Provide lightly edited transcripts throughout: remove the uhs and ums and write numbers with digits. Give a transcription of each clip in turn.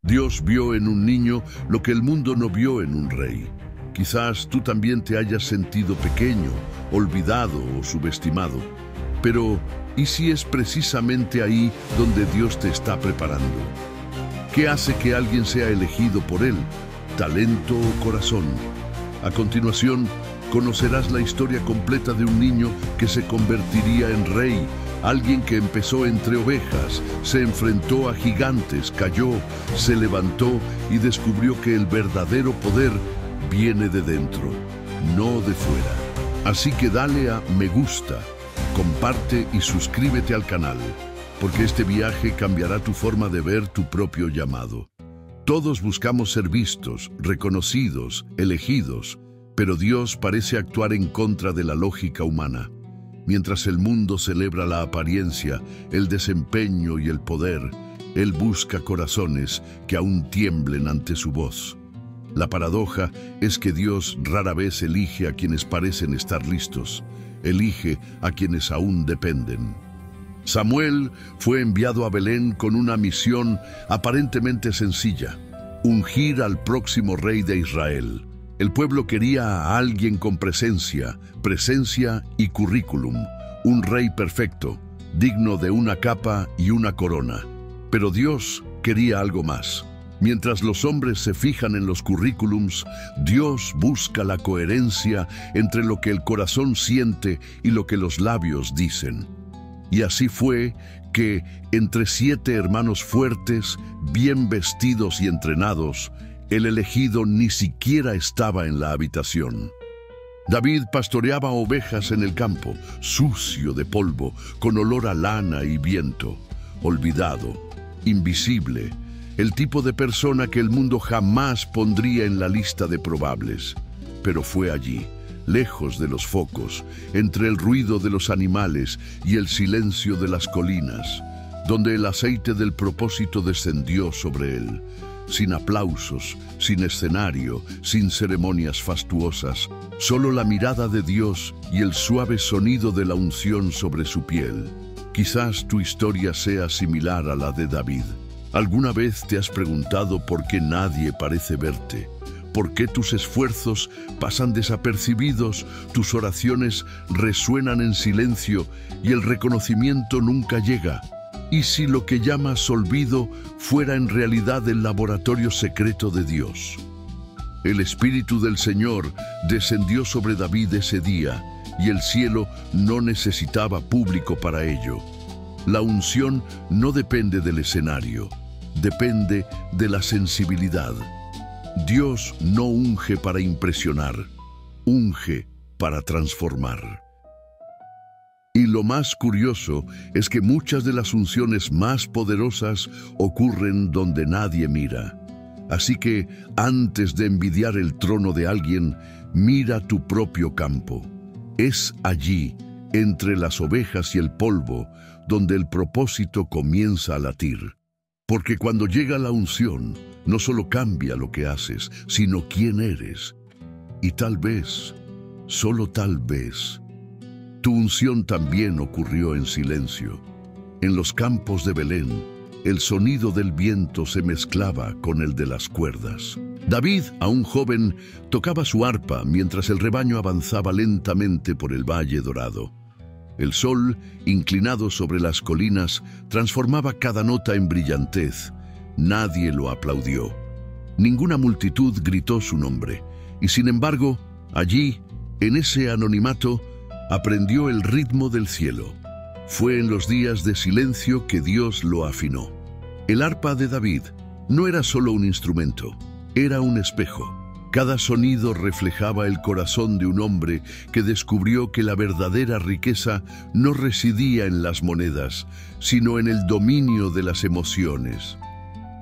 Dios vio en un niño lo que el mundo no vio en un rey. Quizás tú también te hayas sentido pequeño, olvidado o subestimado. Pero, ¿y si es precisamente ahí donde Dios te está preparando? ¿Qué hace que alguien sea elegido por Él? ¿Talento o corazón? A continuación, conocerás la historia completa de un niño que se convertiría en rey, alguien que empezó entre ovejas, se enfrentó a gigantes, cayó, se levantó y descubrió que el verdadero poder viene de dentro, no de fuera. Así que dale a me gusta, comparte y suscríbete al canal, porque este viaje cambiará tu forma de ver tu propio llamado. Todos buscamos ser vistos, reconocidos, elegidos, pero Dios parece actuar en contra de la lógica humana. Mientras el mundo celebra la apariencia, el desempeño y el poder, Él busca corazones que aún tiemblen ante su voz. La paradoja es que Dios rara vez elige a quienes parecen estar listos, elige a quienes aún dependen. Samuel fue enviado a Belén con una misión aparentemente sencilla: ungir al próximo rey de Israel. El pueblo quería a alguien con presencia y currículum, un rey perfecto, digno de una capa y una corona. Pero Dios quería algo más. Mientras los hombres se fijan en los currículums, Dios busca la coherencia entre lo que el corazón siente y lo que los labios dicen. Y así fue que, entre 7 hermanos fuertes, bien vestidos y entrenados, el elegido ni siquiera estaba en la habitación. David pastoreaba ovejas en el campo, sucio de polvo, con olor a lana y viento, olvidado, invisible, el tipo de persona que el mundo jamás pondría en la lista de probables. Pero fue allí, lejos de los focos, entre el ruido de los animales y el silencio de las colinas, donde el aceite del propósito descendió sobre él, sin aplausos, sin escenario, sin ceremonias fastuosas, solo la mirada de Dios y el suave sonido de la unción sobre su piel. Quizás tu historia sea similar a la de David. ¿Alguna vez te has preguntado por qué nadie parece verte? ¿Por qué tus esfuerzos pasan desapercibidos, tus oraciones resuenan en silencio y el reconocimiento nunca llega? ¿Y si lo que llamas olvido fuera en realidad el laboratorio secreto de Dios? El Espíritu del Señor descendió sobre David ese día, y el cielo no necesitaba público para ello. La unción no depende del escenario, depende de la sensibilidad. Dios no unge para impresionar, unge para transformar. Y lo más curioso es que muchas de las unciones más poderosas ocurren donde nadie mira. Así que, antes de envidiar el trono de alguien, mira tu propio campo. Es allí, entre las ovejas y el polvo, donde el propósito comienza a latir. Porque cuando llega la unción, no solo cambia lo que haces, sino quién eres. Y tal vez, solo tal vez, tu unción también ocurrió en silencio. En los campos de Belén, el sonido del viento se mezclaba con el de las cuerdas. David, aún joven, tocaba su arpa mientras el rebaño avanzaba lentamente por el Valle Dorado. El sol, inclinado sobre las colinas, transformaba cada nota en brillantez. Nadie lo aplaudió. Ninguna multitud gritó su nombre. Y sin embargo, allí, en ese anonimato, aprendió el ritmo del cielo. Fue en los días de silencio que Dios lo afinó. El arpa de David no era solo un instrumento, era un espejo. Cada sonido reflejaba el corazón de un hombre que descubrió que la verdadera riqueza no residía en las monedas, sino en el dominio de las emociones.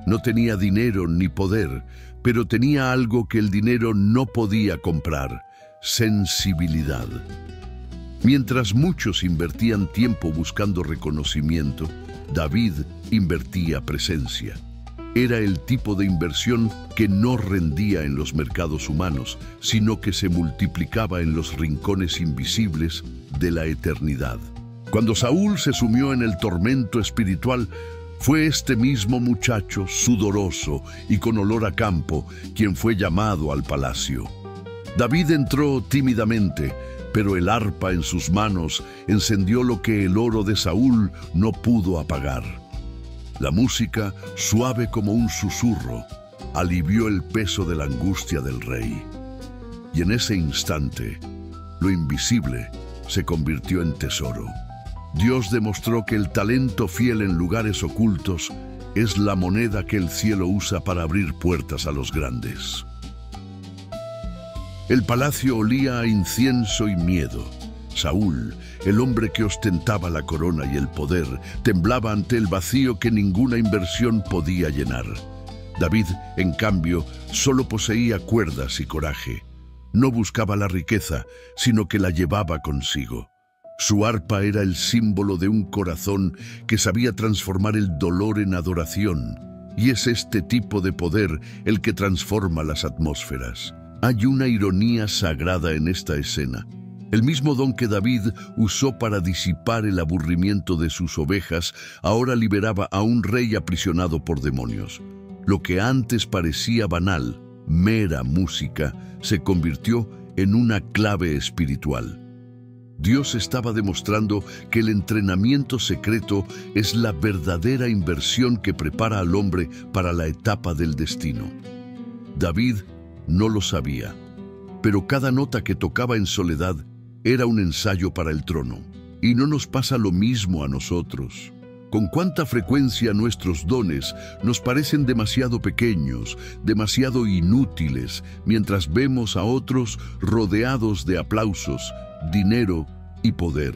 No tenía dinero ni poder, pero tenía algo que el dinero no podía comprar: sensibilidad. Mientras muchos invertían tiempo buscando reconocimiento, David invertía presencia. Era el tipo de inversión que no rendía en los mercados humanos, sino que se multiplicaba en los rincones invisibles de la eternidad. Cuando Saúl se sumió en el tormento espiritual, Fue este mismo muchacho, sudoroso y con olor a campo, quien fue llamado al palacio. David entró tímidamente, pero el arpa en sus manos encendió lo que el oro de Saúl no pudo apagar. La música, suave como un susurro, alivió el peso de la angustia del rey. Y en ese instante, lo invisible se convirtió en tesoro. Dios demostró que el talento fiel en lugares ocultos es la moneda que el cielo usa para abrir puertas a los grandes. El palacio olía a incienso y miedo. Saúl, el hombre que ostentaba la corona y el poder, temblaba ante el vacío que ninguna inversión podía llenar. David, en cambio, solo poseía cuerdas y coraje. No buscaba la riqueza, sino que la llevaba consigo. Su arpa era el símbolo de un corazón que sabía transformar el dolor en adoración. Y es este tipo de poder el que transforma las atmósferas. Hay una ironía sagrada en esta escena. El mismo don que David usó para disipar el aburrimiento de sus ovejas, ahora liberaba a un rey aprisionado por demonios. Lo que antes parecía banal, mera música, se convirtió en una clave espiritual. Dios estaba demostrando que el entrenamiento secreto es la verdadera inversión que prepara al hombre para la etapa del destino. David no lo sabía, pero cada nota que tocaba en soledad era un ensayo para el trono. Y no nos pasa lo mismo a nosotros. Con cuánta frecuencia nuestros dones nos parecen demasiado pequeños, demasiado inútiles, mientras vemos a otros rodeados de aplausos, dinero y poder.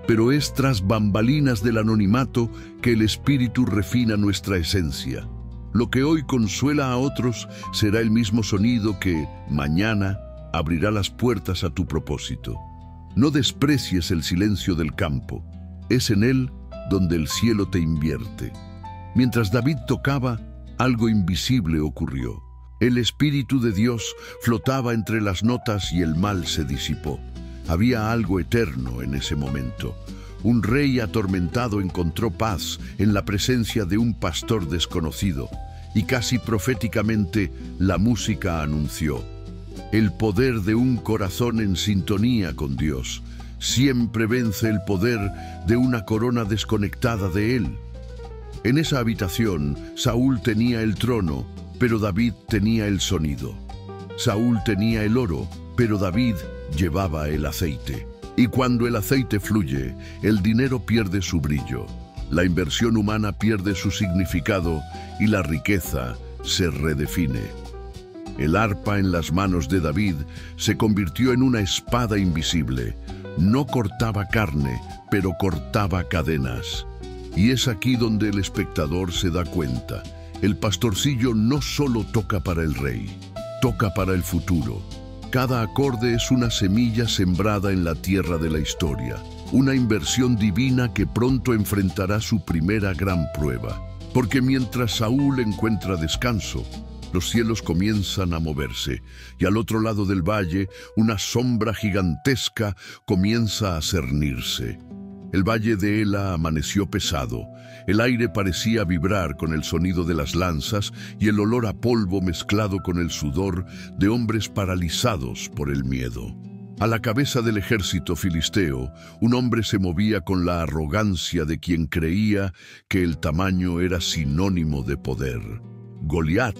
Pero es tras bambalinas del anonimato que el Espíritu refina nuestra esencia. Lo que hoy consuela a otros será el mismo sonido que, mañana, abrirá las puertas a tu propósito. No desprecies el silencio del campo. Es en él donde el cielo te invierte. Mientras David tocaba, algo invisible ocurrió. El Espíritu de Dios flotaba entre las notas y el mal se disipó. Había algo eterno en ese momento. Un rey atormentado encontró paz en la presencia de un pastor desconocido, y casi proféticamente la música anunció: el poder de un corazón en sintonía con Dios siempre vence el poder de una corona desconectada de él. En esa habitación, Saúl tenía el trono, pero David tenía el sonido. Saúl tenía el oro, pero David llevaba el aceite. Y cuando el aceite fluye, el dinero pierde su brillo, la inversión humana pierde su significado y la riqueza se redefine. El arpa en las manos de David se convirtió en una espada invisible. No cortaba carne, pero cortaba cadenas. Y es aquí donde el espectador se da cuenta. El pastorcillo no solo toca para el rey, toca para el futuro. Cada acorde es una semilla sembrada en la tierra de la historia, una inversión divina que pronto enfrentará su primera gran prueba. Porque mientras Saúl encuentra descanso, los cielos comienzan a moverse, y al otro lado del valle, una sombra gigantesca comienza a cernirse. El valle de Ela amaneció pesado, el aire parecía vibrar con el sonido de las lanzas y el olor a polvo mezclado con el sudor de hombres paralizados por el miedo. A la cabeza del ejército filisteo, un hombre se movía con la arrogancia de quien creía que el tamaño era sinónimo de poder. Goliat,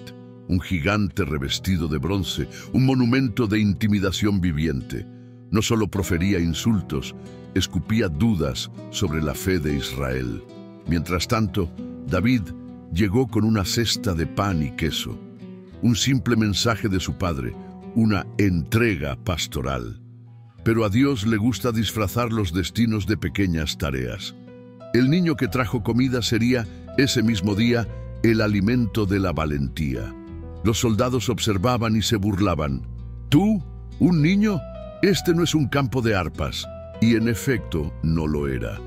un gigante revestido de bronce, un monumento de intimidación viviente. No solo profería insultos, escupía dudas sobre la fe de Israel. Mientras tanto, David llegó con una cesta de pan y queso, un simple mensaje de su padre, una entrega pastoral. Pero a Dios le gusta disfrazar los destinos de pequeñas tareas. El niño que trajo comida sería, ese mismo día, el alimento de la valentía. Los soldados observaban y se burlaban. ¿Tú? ¿Un niño? Este no es un campo de arpas. Y en efecto, no lo era.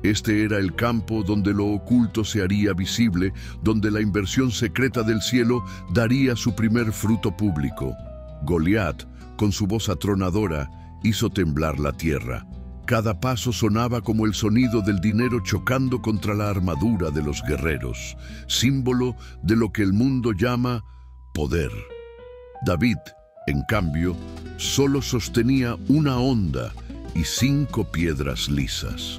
Este era el campo donde lo oculto se haría visible, donde la inversión secreta del cielo daría su primer fruto público. Goliat, con su voz atronadora, hizo temblar la tierra. Cada paso sonaba como el sonido del dinero chocando contra la armadura de los guerreros, símbolo de lo que el mundo llama poder. David, en cambio, solo sostenía una honda y 5 piedras lisas.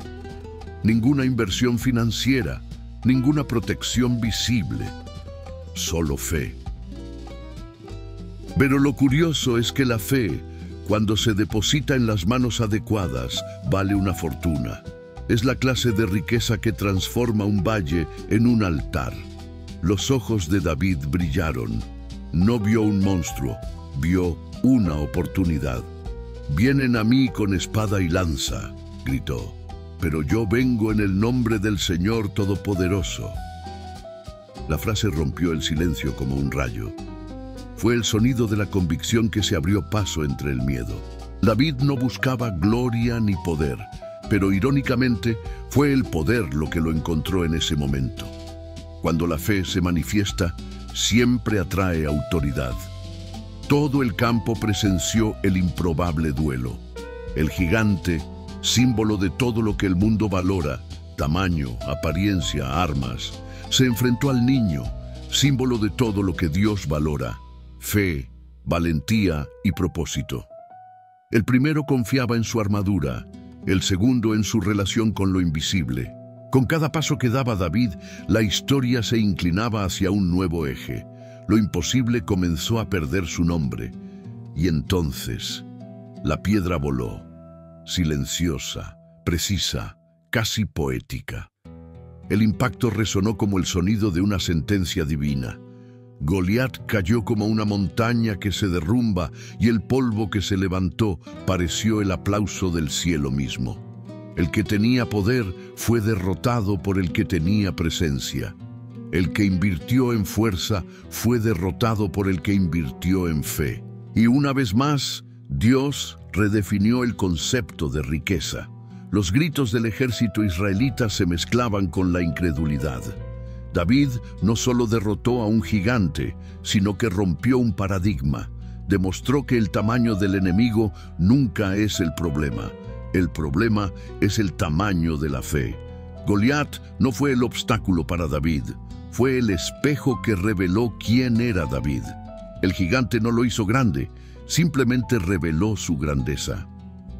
Ninguna inversión financiera, ninguna protección visible, solo fe. Pero lo curioso es que la fe, cuando se deposita en las manos adecuadas, vale una fortuna. Es la clase de riqueza que transforma un valle en un altar. Los ojos de David brillaron. No vio un monstruo, vio una oportunidad. «Vienen a mí con espada y lanza», gritó, «pero yo vengo en el nombre del Señor Todopoderoso». La frase rompió el silencio como un rayo. Fue el sonido de la convicción que se abrió paso entre el miedo. David no buscaba gloria ni poder, pero irónicamente fue el poder lo que lo encontró en ese momento. Cuando la fe se manifiesta, siempre atrae autoridad. Todo el campo presenció el improbable duelo. El gigante, símbolo de todo lo que el mundo valora, tamaño, apariencia, armas, se enfrentó al niño, símbolo de todo lo que Dios valora, fe, valentía y propósito. El primero confiaba en su armadura, el segundo en su relación con lo invisible. Con cada paso que daba David, la historia se inclinaba hacia un nuevo eje. Lo imposible comenzó a perder su nombre. Y entonces, la piedra voló, silenciosa, precisa, casi poética. El impacto resonó como el sonido de una sentencia divina. Goliat cayó como una montaña que se derrumba y el polvo que se levantó pareció el aplauso del cielo mismo. El que tenía poder fue derrotado por el que tenía presencia. El que invirtió en fuerza fue derrotado por el que invirtió en fe. Y una vez más, Dios redefinió el concepto de riqueza. Los gritos del ejército israelita se mezclaban con la incredulidad. David no solo derrotó a un gigante, sino que rompió un paradigma. Demostró que el tamaño del enemigo nunca es el problema. El problema es el tamaño de la fe. Goliat no fue el obstáculo para David, fue el espejo que reveló quién era David. El gigante no lo hizo grande, simplemente reveló su grandeza.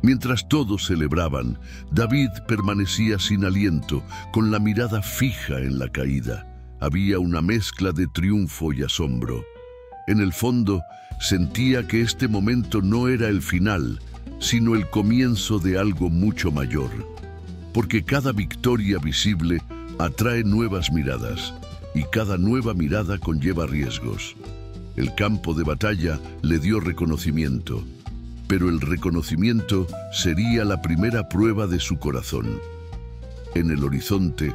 Mientras todos celebraban, David permanecía sin aliento, con la mirada fija en la caída. Había una mezcla de triunfo y asombro. En el fondo, sentía que este momento no era el final, sino el comienzo de algo mucho mayor. Porque cada victoria visible atrae nuevas miradas, y cada nueva mirada conlleva riesgos. El campo de batalla le dio reconocimiento, pero el reconocimiento sería la primera prueba de su corazón. En el horizonte,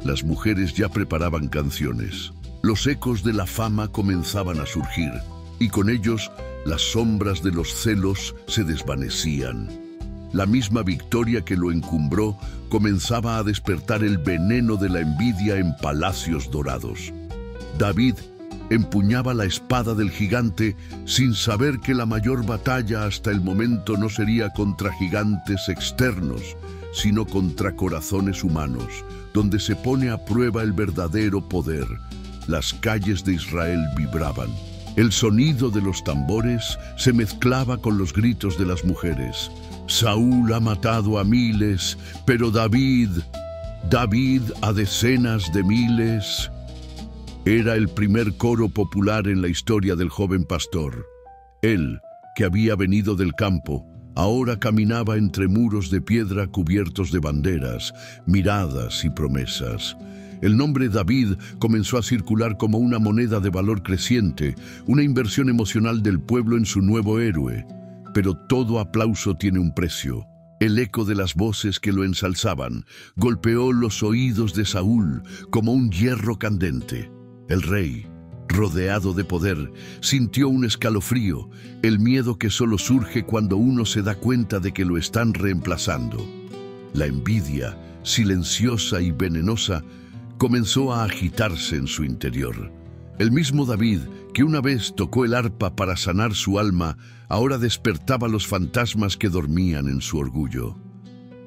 las mujeres ya preparaban canciones. Los ecos de la fama comenzaban a surgir, y con ellos las sombras de los celos se desvanecían. La misma victoria que lo encumbró comenzaba a despertar el veneno de la envidia en palacios dorados. David empuñaba la espada del gigante sin saber que la mayor batalla hasta el momento no sería contra gigantes externos, sino contra corazones humanos, donde se pone a prueba el verdadero poder. Las calles de Israel vibraban. El sonido de los tambores se mezclaba con los gritos de las mujeres. Saúl ha matado a miles, pero David a decenas de miles. Era el primer coro popular en la historia del joven pastor. Él, que había venido del campo, ahora caminaba entre muros de piedra cubiertos de banderas, miradas y promesas. El nombre David comenzó a circular como una moneda de valor creciente, una inversión emocional del pueblo en su nuevo héroe. Pero todo aplauso tiene un precio. El eco de las voces que lo ensalzaban golpeó los oídos de Saúl como un hierro candente. El rey, rodeado de poder, sintió un escalofrío, el miedo que solo surge cuando uno se da cuenta de que lo están reemplazando. La envidia, silenciosa y venenosa, comenzó a agitarse en su interior. El mismo David, que una vez tocó el arpa para sanar su alma, ahora despertaba los fantasmas que dormían en su orgullo.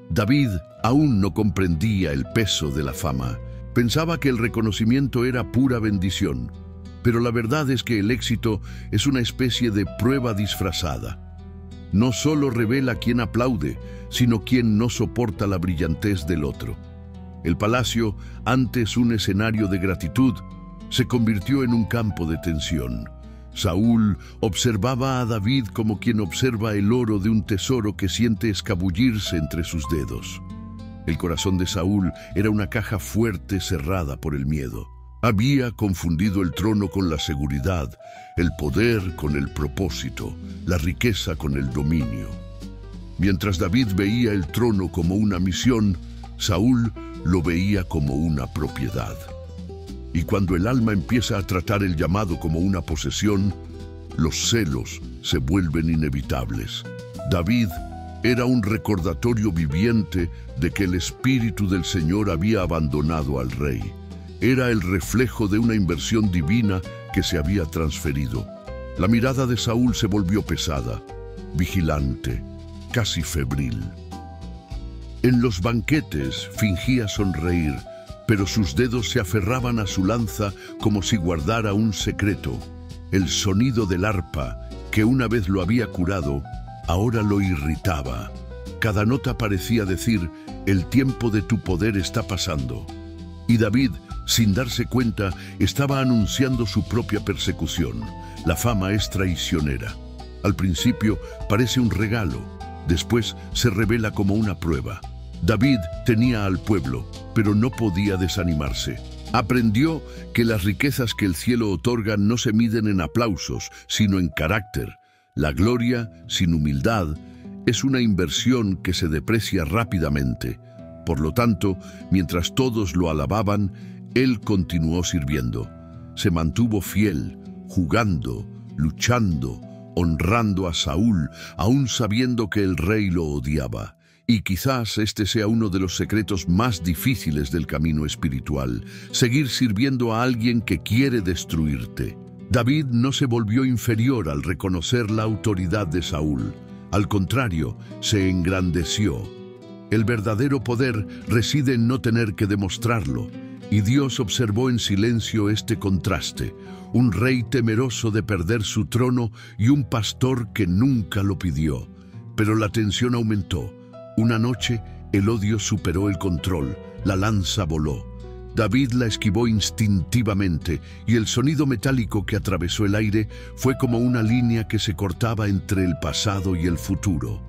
David aún no comprendía el peso de la fama. Pensaba que el reconocimiento era pura bendición. Pero la verdad es que el éxito es una especie de prueba disfrazada. No solo revela quién aplaude, sino quién no soporta la brillantez del otro. El palacio, antes un escenario de gratitud, se convirtió en un campo de tensión. Saúl observaba a David como quien observa el oro de un tesoro que siente escabullirse entre sus dedos. El corazón de Saúl era una caja fuerte cerrada por el miedo. Había confundido el trono con la seguridad, el poder con el propósito, la riqueza con el dominio. Mientras David veía el trono como una misión, Saúl lo veía como una propiedad. Y cuando el alma empieza a tratar el llamado como una posesión, los celos se vuelven inevitables. David era un recordatorio viviente de que el Espíritu del Señor había abandonado al rey. Era el reflejo de una inversión divina que se había transferido. La mirada de Saúl se volvió pesada, vigilante, casi febril. En los banquetes fingía sonreír, pero sus dedos se aferraban a su lanza como si guardara un secreto. El sonido del arpa, que una vez lo había curado, ahora lo irritaba. Cada nota parecía decir: el tiempo de tu poder está pasando. Y David, sin darse cuenta, estaba anunciando su propia persecución. La fama es traicionera. Al principio parece un regalo, después se revela como una prueba. David tenía al pueblo, pero no podía desanimarse. Aprendió que las riquezas que el cielo otorga no se miden en aplausos, sino en carácter. La gloria, sin humildad, es una inversión que se deprecia rápidamente. Por lo tanto, mientras todos lo alababan, él continuó sirviendo. Se mantuvo fiel, jugando, luchando, honrando a Saúl, aún sabiendo que el rey lo odiaba. Y quizás este sea uno de los secretos más difíciles del camino espiritual: seguir sirviendo a alguien que quiere destruirte. David no se volvió inferior al reconocer la autoridad de Saúl. Al contrario, se engrandeció. El verdadero poder reside en no tener que demostrarlo. Y Dios observó en silencio este contraste: un rey temeroso de perder su trono y un pastor que nunca lo pidió. Pero la tensión aumentó. Una noche, el odio superó el control. La lanza voló. David la esquivó instintivamente, y el sonido metálico que atravesó el aire fue como una línea que se cortaba entre el pasado y el futuro.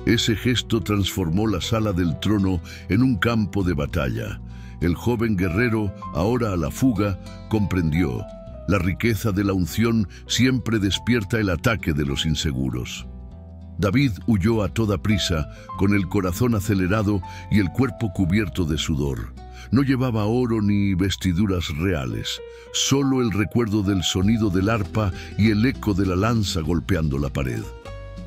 Ese gesto transformó la sala del trono en un campo de batalla. El joven guerrero, ahora a la fuga, comprendió: la riqueza de la unción siempre despierta el ataque de los inseguros. David huyó a toda prisa, con el corazón acelerado y el cuerpo cubierto de sudor. No llevaba oro ni vestiduras reales, solo el recuerdo del sonido del arpa y el eco de la lanza golpeando la pared.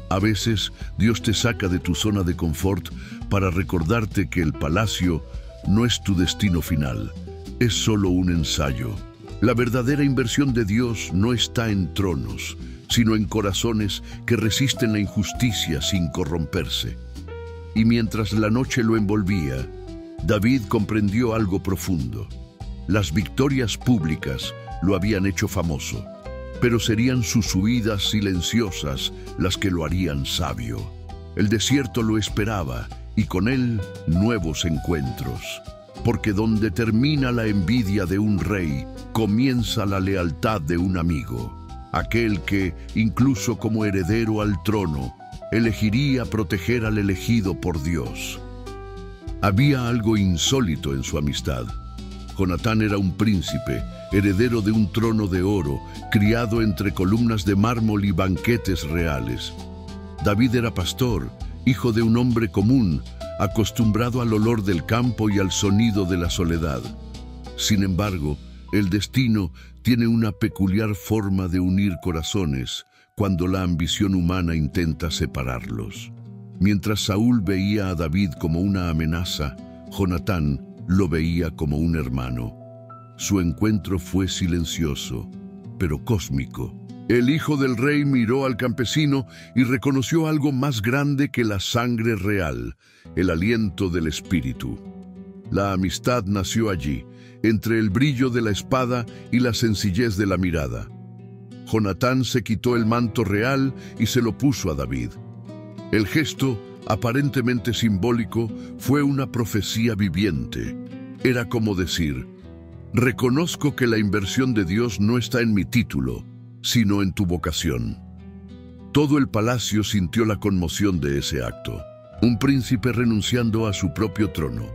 A veces, Dios te saca de tu zona de confort para recordarte que el palacio no es tu destino final, es solo un ensayo. La verdadera inversión de Dios no está en tronos, sino en corazones que resisten la injusticia sin corromperse. Y mientras la noche lo envolvía, David comprendió algo profundo. Las victorias públicas lo habían hecho famoso, pero serían sus huidas silenciosas las que lo harían sabio. El desierto lo esperaba, y con él nuevos encuentros. Porque donde termina la envidia de un rey, comienza la lealtad de un amigo. Aquel que, incluso como heredero al trono, elegiría proteger al elegido por Dios. Había algo insólito en su amistad. Jonatán era un príncipe, heredero de un trono de oro, criado entre columnas de mármol y banquetes reales. David era pastor, hijo de un hombre común, acostumbrado al olor del campo y al sonido de la soledad. Sin embargo, el destino tiene una peculiar forma de unir corazones cuando la ambición humana intenta separarlos. Mientras Saúl veía a David como una amenaza, Jonatán lo veía como un hermano. Su encuentro fue silencioso, pero cósmico. El hijo del rey miró al campesino y reconoció algo más grande que la sangre real, el aliento del espíritu. La amistad nació allí, entre el brillo de la espada y la sencillez de la mirada. Jonatán se quitó el manto real y se lo puso a David. El gesto, aparentemente simbólico, fue una profecía viviente. Era como decir: reconozco que la inversión de Dios no está en mi título, sino en tu vocación. Todo el palacio sintió la conmoción de ese acto. Un príncipe renunciando a su propio trono.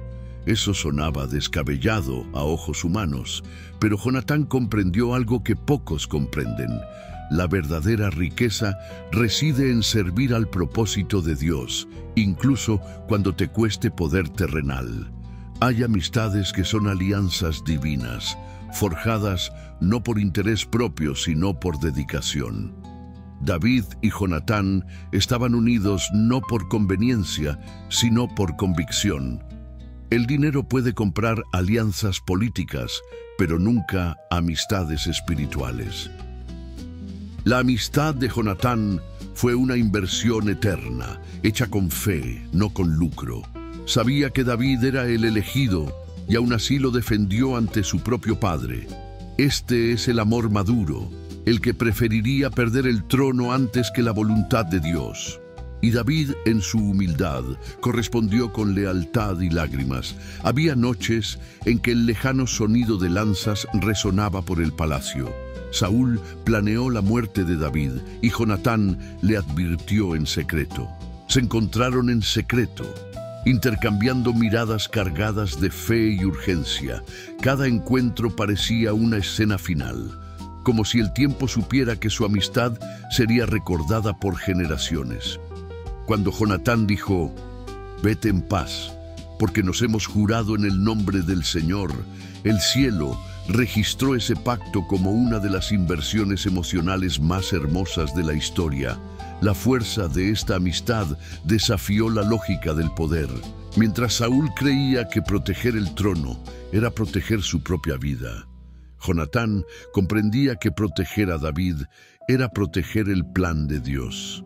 Eso sonaba descabellado a ojos humanos, pero Jonatán comprendió algo que pocos comprenden. La verdadera riqueza reside en servir al propósito de Dios, incluso cuando te cueste poder terrenal. Hay amistades que son alianzas divinas, forjadas no por interés propio, sino por dedicación. David y Jonatán estaban unidos no por conveniencia, sino por convicción. El dinero puede comprar alianzas políticas, pero nunca amistades espirituales. La amistad de Jonatán fue una inversión eterna, hecha con fe, no con lucro. Sabía que David era el elegido y aún así lo defendió ante su propio padre. Este es el amor maduro, el que preferiría perder el trono antes que la voluntad de Dios. Y David, en su humildad, correspondió con lealtad y lágrimas. Había noches en que el lejano sonido de lanzas resonaba por el palacio. Saúl planeó la muerte de David y Jonatán le advirtió en secreto. Se encontraron en secreto, intercambiando miradas cargadas de fe y urgencia. Cada encuentro parecía una escena final, como si el tiempo supiera que su amistad sería recordada por generaciones. Cuando Jonatán dijo: «Vete en paz, porque nos hemos jurado en el nombre del Señor», el cielo registró ese pacto como una de las inversiones emocionales más hermosas de la historia. La fuerza de esta amistad desafió la lógica del poder. Mientras Saúl creía que proteger el trono era proteger su propia vida, Jonatán comprendía que proteger a David era proteger el plan de Dios.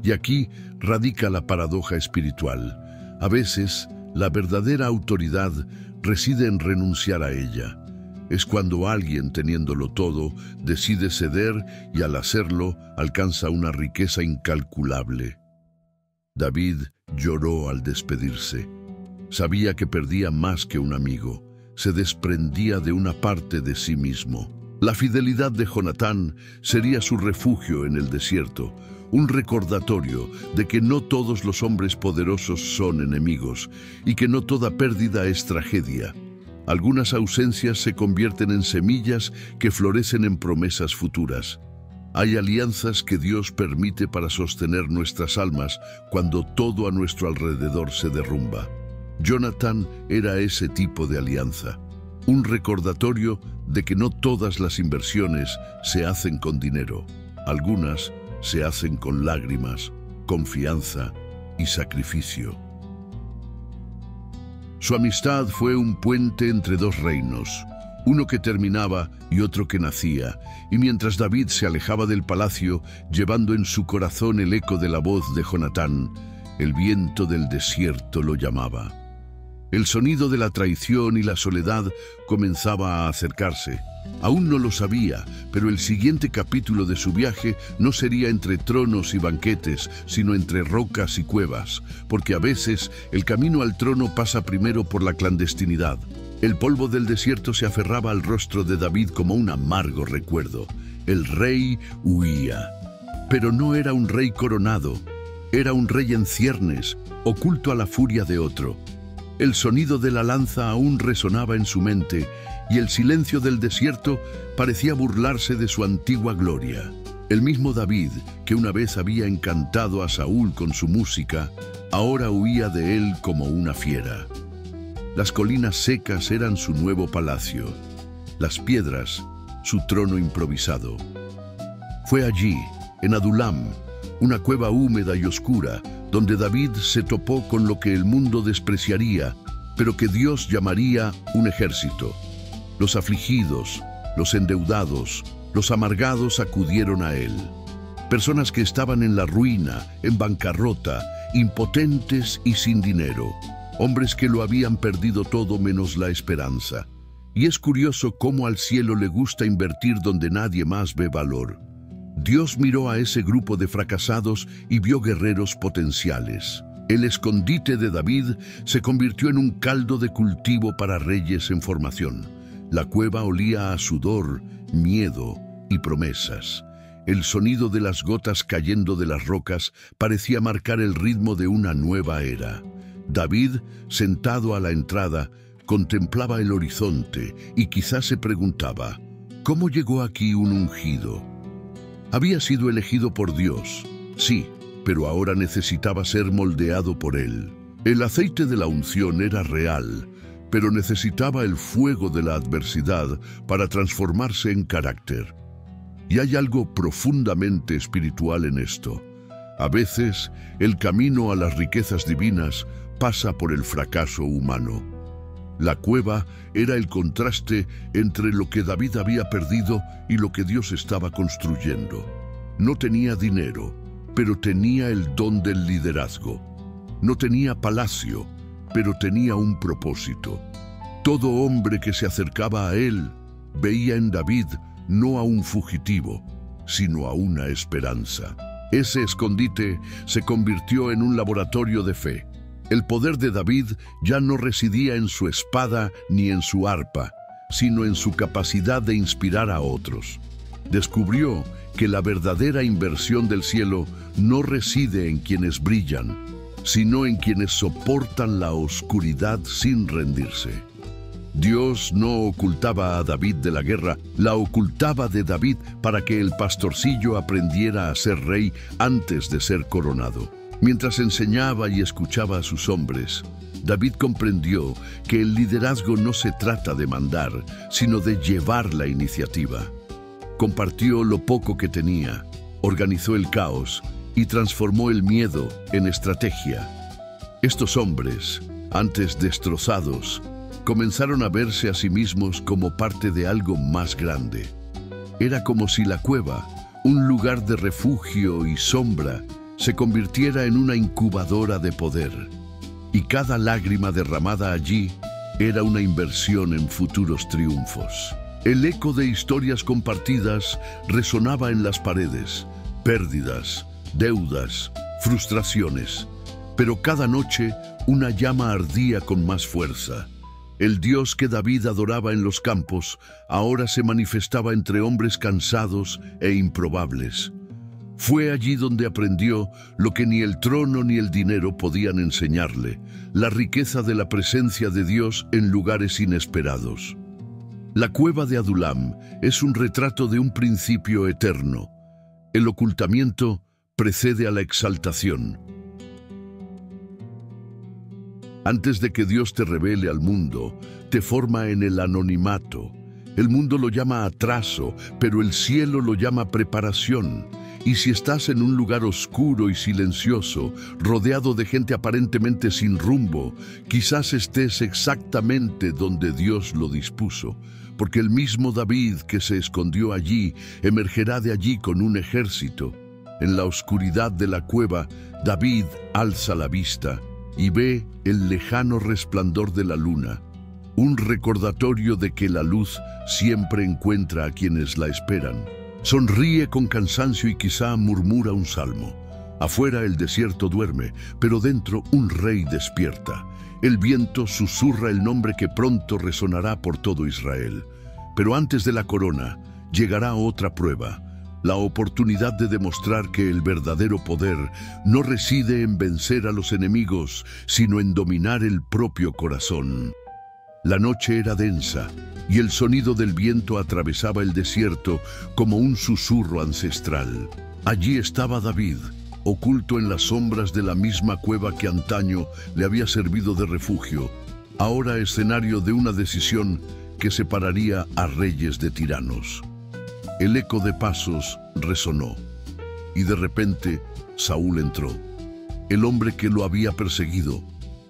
Y aquí radica la paradoja espiritual. A veces, la verdadera autoridad reside en renunciar a ella. Es cuando alguien, teniéndolo todo, decide ceder y al hacerlo alcanza una riqueza incalculable. David lloró al despedirse. Sabía que perdía más que un amigo. Se desprendía de una parte de sí mismo. La fidelidad de Jonatán sería su refugio en el desierto, un recordatorio de que no todos los hombres poderosos son enemigos y que no toda pérdida es tragedia. Algunas ausencias se convierten en semillas que florecen en promesas futuras. Hay alianzas que Dios permite para sostener nuestras almas cuando todo a nuestro alrededor se derrumba. Jonatán era ese tipo de alianza, un recordatorio de que no todas las inversiones se hacen con dinero. Algunas se hacen con lágrimas, confianza y sacrificio. Su amistad fue un puente entre dos reinos, uno que terminaba y otro que nacía, y mientras David se alejaba del palacio, llevando en su corazón el eco de la voz de Jonatán, el viento del desierto lo llamaba. El sonido de la traición y la soledad comenzaba a acercarse. Aún no lo sabía, pero el siguiente capítulo de su viaje no sería entre tronos y banquetes, sino entre rocas y cuevas, porque a veces el camino al trono pasa primero por la clandestinidad. El polvo del desierto se aferraba al rostro de David como un amargo recuerdo. El rey huía, pero no era un rey coronado, era un rey en ciernes, oculto a la furia de otro. El sonido de la lanza aún resonaba en su mente, y el silencio del desierto parecía burlarse de su antigua gloria. El mismo David, que una vez había encantado a Saúl con su música, ahora huía de él como una fiera. Las colinas secas eran su nuevo palacio, las piedras, su trono improvisado. Fue allí, en Adulam, una cueva húmeda y oscura, donde David se topó con lo que el mundo despreciaría, pero que Dios llamaría un ejército. Los afligidos, los endeudados, Los amargados acudieron a él. Personas que estaban en la ruina, en bancarrota, impotentes y sin dinero. Hombres que lo habían perdido todo menos la esperanza. Y es curioso cómo al cielo le gusta invertir donde nadie más ve valor. Dios miró a ese grupo de fracasados y vio guerreros potenciales. El escondite de David se convirtió en un caldo de cultivo para reyes en formación. La cueva olía a sudor, miedo y promesas. El sonido de las gotas cayendo de las rocas parecía marcar el ritmo de una nueva era. David, sentado a la entrada, contemplaba el horizonte y quizás se preguntaba, ¿cómo llegó aquí un ungido? Había sido elegido por Dios, sí, pero ahora necesitaba ser moldeado por Él. El aceite de la unción era real, pero necesitaba el fuego de la adversidad para transformarse en carácter. Y hay algo profundamente espiritual en esto. A veces, el camino a las riquezas divinas pasa por el fracaso humano. La cueva era el contraste entre lo que David había perdido y lo que Dios estaba construyendo. No tenía dinero, pero tenía el don del liderazgo. No tenía palacio, pero tenía un propósito. Todo hombre que se acercaba a él veía en David no a un fugitivo, sino a una esperanza. Ese escondite se convirtió en un laboratorio de fe. El poder de David ya no residía en su espada ni en su arpa, sino en su capacidad de inspirar a otros. Descubrió que la verdadera inversión del cielo no reside en quienes brillan, sino en quienes soportan la oscuridad sin rendirse. Dios no ocultaba a David de la guerra, la ocultaba de David para que el pastorcillo aprendiera a ser rey antes de ser coronado. Mientras enseñaba y escuchaba a sus hombres, David comprendió que el liderazgo no se trata de mandar, sino de llevar la iniciativa. Compartió lo poco que tenía, organizó el caos y transformó el miedo en estrategia. Estos hombres, antes destrozados, comenzaron a verse a sí mismos como parte de algo más grande. Era como si la cueva, un lugar de refugio y sombra, se convirtiera en una incubadora de poder. Y cada lágrima derramada allí era una inversión en futuros triunfos. El eco de historias compartidas resonaba en las paredes, pérdidas, deudas, frustraciones. Pero cada noche una llama ardía con más fuerza. El Dios que David adoraba en los campos ahora se manifestaba entre hombres cansados e improbables. Fue allí donde aprendió lo que ni el trono ni el dinero podían enseñarle, la riqueza de la presencia de Dios en lugares inesperados. La cueva de Adulam es un retrato de un principio eterno. El ocultamiento precede a la exaltación. Antes de que Dios te revele al mundo, te forma en el anonimato. El mundo lo llama atraso, pero el cielo lo llama preparación. Y si estás en un lugar oscuro y silencioso, rodeado de gente aparentemente sin rumbo, quizás estés exactamente donde Dios lo dispuso, porque el mismo David que se escondió allí, emergerá de allí con un ejército. En la oscuridad de la cueva, David alza la vista y ve el lejano resplandor de la luna, un recordatorio de que la luz siempre encuentra a quienes la esperan. Sonríe con cansancio y quizá murmura un salmo. Afuera el desierto duerme, pero dentro un rey despierta. El viento susurra el nombre que pronto resonará por todo Israel. Pero antes de la corona, llegará otra prueba. La oportunidad de demostrar que el verdadero poder no reside en vencer a los enemigos, sino en dominar el propio corazón. La noche era densa, y el sonido del viento atravesaba el desierto como un susurro ancestral. Allí estaba David, oculto en las sombras de la misma cueva que antaño le había servido de refugio, ahora escenario de una decisión que separaría a reyes de tiranos. El eco de pasos resonó, y de repente Saúl entró, el hombre que lo había perseguido,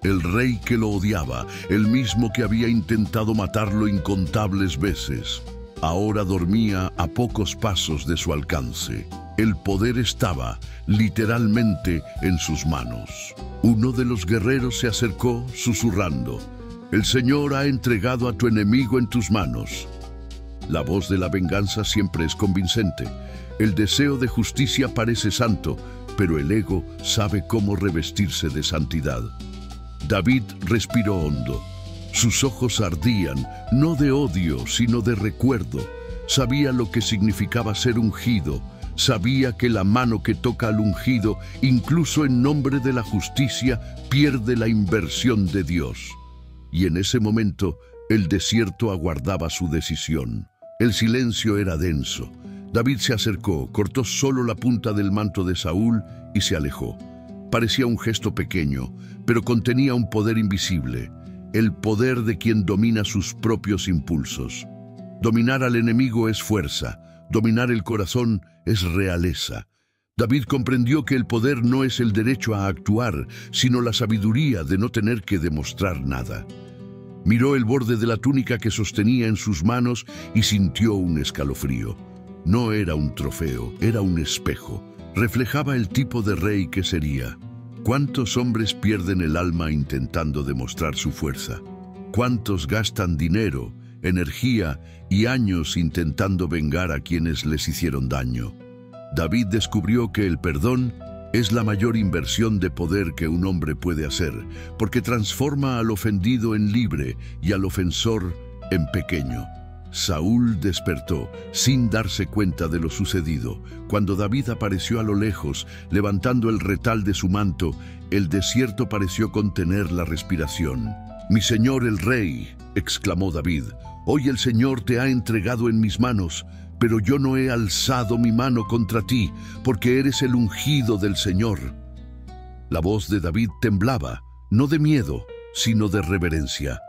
el rey que lo odiaba, el mismo que había intentado matarlo incontables veces. ahora dormía a pocos pasos de su alcance. El poder estaba, literalmente, en sus manos. Uno de los guerreros se acercó, susurrando: «El Señor ha entregado a tu enemigo en tus manos». La voz de la venganza siempre es convincente. El deseo de justicia parece santo, pero el ego sabe cómo revestirse de santidad. David respiró hondo. Sus ojos ardían, no de odio, sino de recuerdo. Sabía lo que significaba ser ungido. Sabía que la mano que toca al ungido, incluso en nombre de la justicia, pierde la inversión de Dios. Y en ese momento, el desierto aguardaba su decisión. El silencio era denso. David se acercó, cortó solo la punta del manto de Saúl y se alejó. Parecía un gesto pequeño, pero contenía un poder invisible, el poder de quien domina sus propios impulsos. Dominar al enemigo es fuerza, dominar el corazón es realeza. David comprendió que el poder no es el derecho a actuar, sino la sabiduría de no tener que demostrar nada. Miró el borde de la túnica que sostenía en sus manos y sintió un escalofrío. No era un trofeo, era un espejo. Reflejaba el tipo de rey que sería. ¿Cuántos hombres pierden el alma intentando demostrar su fuerza? ¿Cuántos gastan dinero, energía y años intentando vengar a quienes les hicieron daño? David descubrió que el perdón es la mayor inversión de poder que un hombre puede hacer, porque transforma al ofendido en libre y al ofensor en pequeño. Saúl despertó, sin darse cuenta de lo sucedido. Cuando David apareció a lo lejos, levantando el retal de su manto, el desierto pareció contener la respiración. «Mi señor el rey», exclamó David, «hoy el Señor te ha entregado en mis manos, pero yo no he alzado mi mano contra ti, porque eres el ungido del Señor». La voz de David temblaba, no de miedo, sino de reverencia.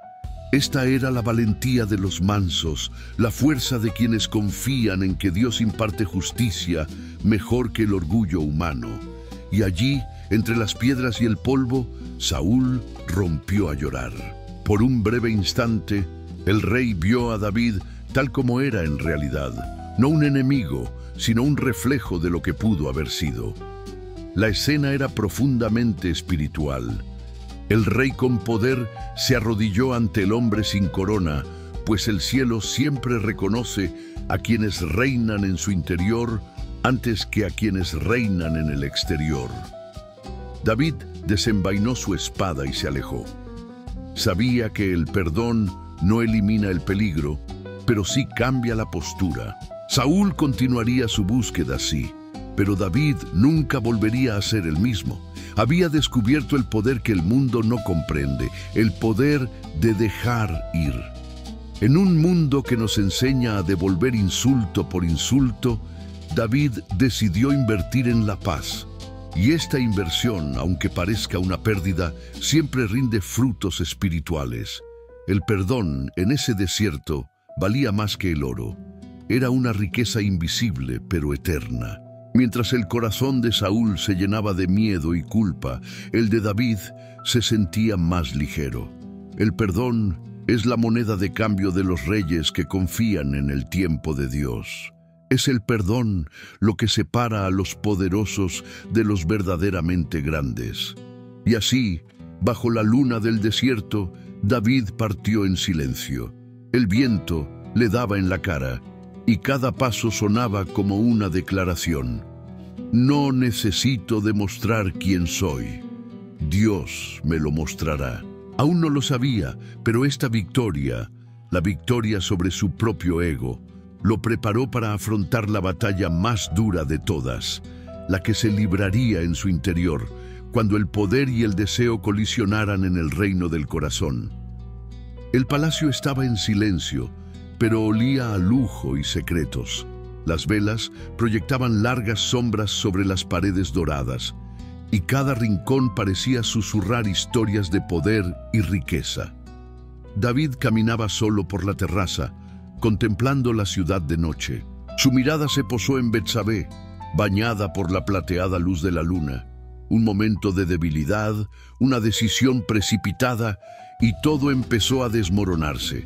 Esta era la valentía de los mansos, la fuerza de quienes confían en que Dios imparte justicia mejor que el orgullo humano. Y allí, entre las piedras y el polvo, Saúl rompió a llorar. Por un breve instante, el rey vio a David tal como era en realidad, no un enemigo, sino un reflejo de lo que pudo haber sido. La escena era profundamente espiritual. El rey con poder se arrodilló ante el hombre sin corona, pues el cielo siempre reconoce a quienes reinan en su interior antes que a quienes reinan en el exterior. David desenvainó su espada y se alejó. Sabía que el perdón no elimina el peligro, pero sí cambia la postura. Saúl continuaría su búsqueda, sí, pero David nunca volvería a ser el mismo. Había descubierto el poder que el mundo no comprende, el poder de dejar ir. En un mundo que nos enseña a devolver insulto por insulto, David decidió invertir en la paz. Y esta inversión, aunque parezca una pérdida, siempre rinde frutos espirituales. El perdón en ese desierto valía más que el oro. Era una riqueza invisible, pero eterna. Mientras el corazón de Saúl se llenaba de miedo y culpa, el de David se sentía más ligero. El perdón es la moneda de cambio de los reyes que confían en el tiempo de Dios. Es el perdón lo que separa a los poderosos de los verdaderamente grandes. Y así, bajo la luna del desierto, David partió en silencio. El viento le daba en la cara, y cada paso sonaba como una declaración. No necesito demostrar quién soy. Dios me lo mostrará. Aún no lo sabía, pero esta victoria, la victoria sobre su propio ego, lo preparó para afrontar la batalla más dura de todas, la que se libraría en su interior, cuando el poder y el deseo colisionaran en el reino del corazón. El palacio estaba en silencio, pero olía a lujo y secretos. Las velas proyectaban largas sombras sobre las paredes doradas, y cada rincón parecía susurrar historias de poder y riqueza. David caminaba solo por la terraza, contemplando la ciudad de noche. Su mirada se posó en Betsabé, bañada por la plateada luz de la luna. Un momento de debilidad, una decisión precipitada, y todo empezó a desmoronarse.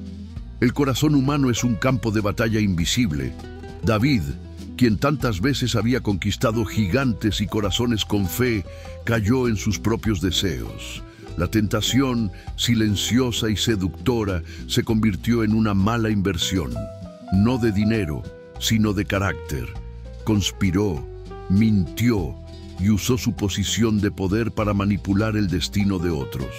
El corazón humano es un campo de batalla invisible. David, quien tantas veces había conquistado gigantes y corazones con fe, cayó en sus propios deseos. La tentación, silenciosa y seductora, se convirtió en una mala inversión, no de dinero, sino de carácter. Conspiró, mintió y usó su posición de poder para manipular el destino de otros.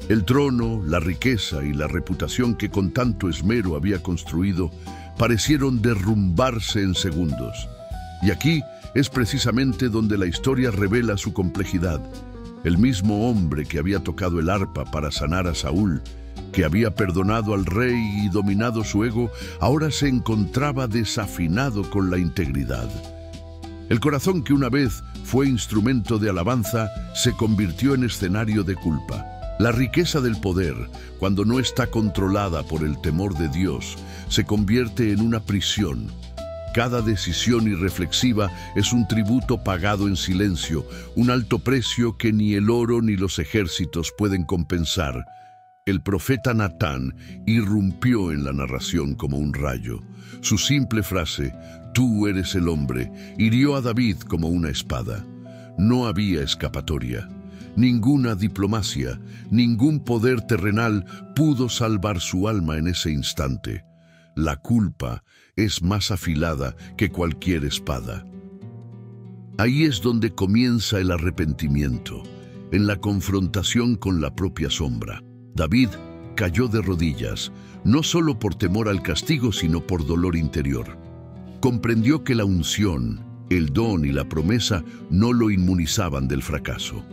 El trono, la riqueza y la reputación que con tanto esmero había construido parecieron derrumbarse en segundos. Y aquí es precisamente donde la historia revela su complejidad. El mismo hombre que había tocado el arpa para sanar a Saúl, que había perdonado al rey y dominado su ego, ahora se encontraba desafinado con la integridad. El corazón que una vez fue instrumento de alabanza se convirtió en escenario de culpa. La riqueza del poder, cuando no está controlada por el temor de Dios, se convierte en una prisión. Cada decisión irreflexiva es un tributo pagado en silencio, un alto precio que ni el oro ni los ejércitos pueden compensar. El profeta Natán irrumpió en la narración como un rayo. Su simple frase, «Tú eres el hombre», hirió a David como una espada. No había escapatoria. Ninguna diplomacia, ningún poder terrenal pudo salvar su alma en ese instante. La culpa es más afilada que cualquier espada. Ahí es donde comienza el arrepentimiento, en la confrontación con la propia sombra. David cayó de rodillas, no solo por temor al castigo, sino por dolor interior. Comprendió que la unción, el don y la promesa no lo inmunizaban del fracaso.